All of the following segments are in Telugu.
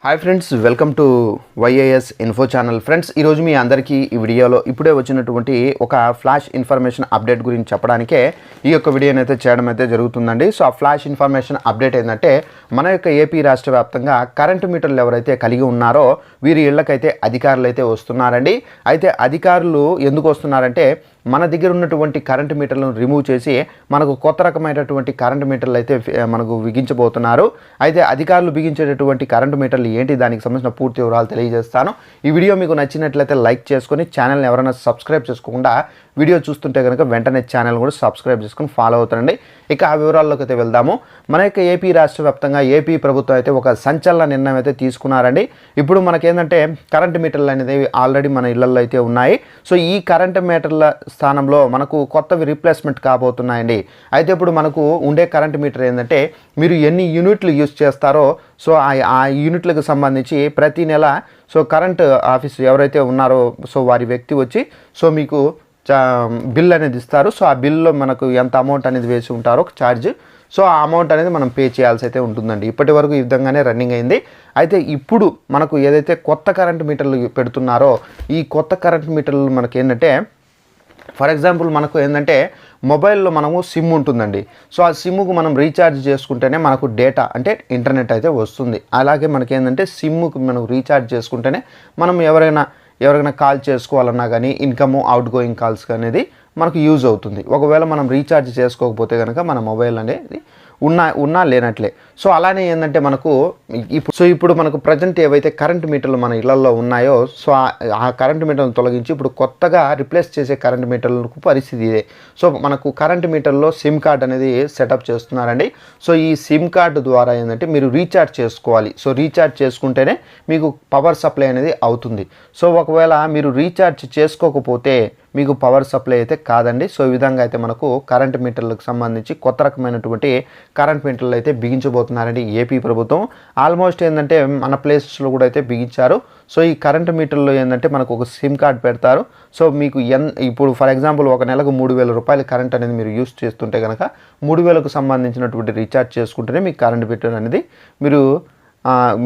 Hi friends, welcome to YAS info channel. Friends, ఈరోజు మీ అందరికీ ఈ వీడియోలో ఇప్పుడే వచ్చినటువంటి ఒక ఫ్లాష్ ఇన్ఫర్మేషన్ అప్డేట్ గురించి చెప్పడానికే ఈ యొక్క వీడియోని అయితే చేయడం అయితే జరుగుతుందండి. సో ఆ ఫ్లాష్ ఇన్ఫర్మేషన్ అప్డేట్ ఏంటంటే మన యొక్క ఏపీ రాష్ట్ర వ్యాప్తంగా కరెంటు మీటర్లు ఎవరైతే కలిగి ఉన్నారో వీరి ఇళ్లకైతే అధికారులు అయితే వస్తున్నారండి. అయితే అధికారులు ఎందుకు వస్తున్నారంటే మన దగ్గర ఉన్నటువంటి కరెంటు మీటర్లను రిమూవ్ చేసి మనకు కొత్త రకమైనటువంటి కరెంటు మీటర్లు అయితే మనకు బిగించబోతున్నారు. అయితే అధికారులు బిగించేటటువంటి కరెంటు మీటర్లు ఏంటి, దానికి సంబంధించిన పూర్తి వివరాలు తెలియజేస్తాను. ఈ వీడియో మీకు నచ్చినట్లయితే లైక్ చేసుకొని ఛానల్ని ఎవరైనా సబ్స్క్రైబ్ చేసుకోకుండా వీడియో చూస్తుంటే కనుక వెంటనే ఛానల్ కూడా సబ్స్క్రైబ్ చేసుకొని ఫాలో అవుతారండి. ఇక ఆ వివరాల్లోకి అయితే వెళ్దాము. మన యొక్క ఏపీ రాష్ట్ర వ్యాప్తంగా ఏపీ ప్రభుత్వం అయితే ఒక సంచలన నిర్ణయం అయితే తీసుకున్నారండి. ఇప్పుడు మనకేంటంటే కరెంటు మీటర్లు అనేది ఆల్రెడీ మన ఇళ్లలో అయితే ఉన్నాయి. సో ఈ కరెంటు మీటర్ల స్థానంలో మనకు కొత్తవి రీప్లేస్మెంట్ కాబోతున్నాయండి. అయితే ఇప్పుడు మనకు ఉండే కరెంటు మీటర్ ఏంటంటే మీరు ఎన్ని యూనిట్లు యూజ్ చేస్తారో సో ఆ యూనిట్లకు సంబంధించి ప్రతి నెల సో కరెంట్ ఆఫీస్ ఎవరైతే ఉన్నారో సో వారి వ్యక్తి వచ్చి సో మీకు బిల్ అనేది ఇస్తారు. సో ఆ బిల్లో మనకు ఎంత అమౌంట్ అనేది వేసి ఉంటారో ఛార్జ్, సో ఆ అమౌంట్ అనేది మనం పే చేయాల్సి అయితే ఉంటుందండి. ఇప్పటి వరకు ఈ విధంగానే రన్నింగ్ అయింది. అయితే ఇప్పుడు మనకు ఏదైతే కొత్త కరెంట్ మీటర్లు పెడుతున్నారో ఈ కొత్త కరెంట్ మీటర్లు మనకి ఏంటంటే ఫర్ ఎగ్జాంపుల్ మనకు ఏంటంటే మొబైల్లో మనము సిమ్ ఉంటుందండి. సో ఆ సిమ్కు మనం రీఛార్జ్ చేసుకుంటేనే మనకు డేటా అంటే ఇంటర్నెట్ అయితే వస్తుంది. అలాగే మనకి ఏంటంటే సిమ్కు మనం రీఛార్జ్ చేసుకుంటేనే మనం ఎవరైనా కాల్ చేసుకోవాలన్నా కానీ ఇన్కమ్ అవుట్ గోయింగ్ కాల్స్ అనేది మనకు యూజ్ అవుతుంది. ఒకవేళ మనం రీఛార్జ్ చేసుకోకపోతే కనుక మన మొబైల్ అనేది ఉన్నా లేనట్లే. సో అలానే ఏంటంటే మనకు ఇప్పుడు మనకు ప్రజెంట్ ఏవైతే కరెంట్ మీటర్లు మన ఇళ్లలో ఉన్నాయో సో ఆ కరెంట్ మీటర్లను తొలగించి ఇప్పుడు కొత్తగా రిప్లేస్ చేసే కరెంట్ మీటర్లకు పరిస్థితి ఇదే. సో మనకు కరెంట్ మీటర్లో సిమ్ కార్డ్ అనేది సెటప్ చేస్తున్నారండి. సో ఈ సిమ్ కార్డు ద్వారా ఏంటంటే మీరు రీఛార్జ్ చేసుకోవాలి. సో రీఛార్జ్ చేసుకుంటేనే మీకు పవర్ సప్లై అనేది అవుతుంది. సో ఒకవేళ మీరు రీఛార్జ్ చేసుకోకపోతే మీకు పవర్ సప్లై అయితే కాదండి. సో ఈ విధంగా అయితే మనకు కరెంట్ మీటర్లకు సంబంధించి కొత్త రకమైనటువంటి కరెంట్ మీటర్లు అయితే బిగించబోతున్నారండి ఏపీ ప్రభుత్వం. ఆల్మోస్ట్ ఏంటంటే మన ప్లేసెస్లో కూడా అయితే బిగించారు. సో ఈ కరెంట్ మీటర్లో ఏంటంటే మనకు ఒక సిమ్ కార్డ్ పెడతారు. సో మీకు ఇప్పుడు ఫర్ ఎగ్జాంపుల్ ఒక నెలకు 3,000 రూపాయలు కరెంట్ అనేది మీరు యూస్ చేస్తుంటే కనుక 3,000కు సంబంధించినటువంటి రీఛార్జ్ చేసుకుంటేనే మీకు కరెంట్ మీటర్ అనేది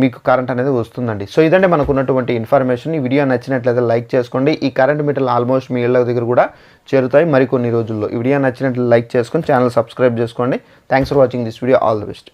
మీకు కరెంట్ అనేది వస్తుందండి. సో ఇదంటే మనకు ఉన్నటువంటి ఇన్ఫర్మేషన్. ఈ వీడియో నచ్చినట్లయితే లైక్ చేసుకోండి. ఈ కరెంట్ మీటర్లు ఆల్మోస్ట్ మీ ఇళ్ళ దగ్గర కూడా చేరుతాయి మరికొన్ని రోజుల్లో. ఈ వీడియో నచ్చినట్లయితే లైక్ చేసుకొని ఛానల్ సబ్స్క్రైబ్ చేసుకోండి. Thanks for watching this video. All the best.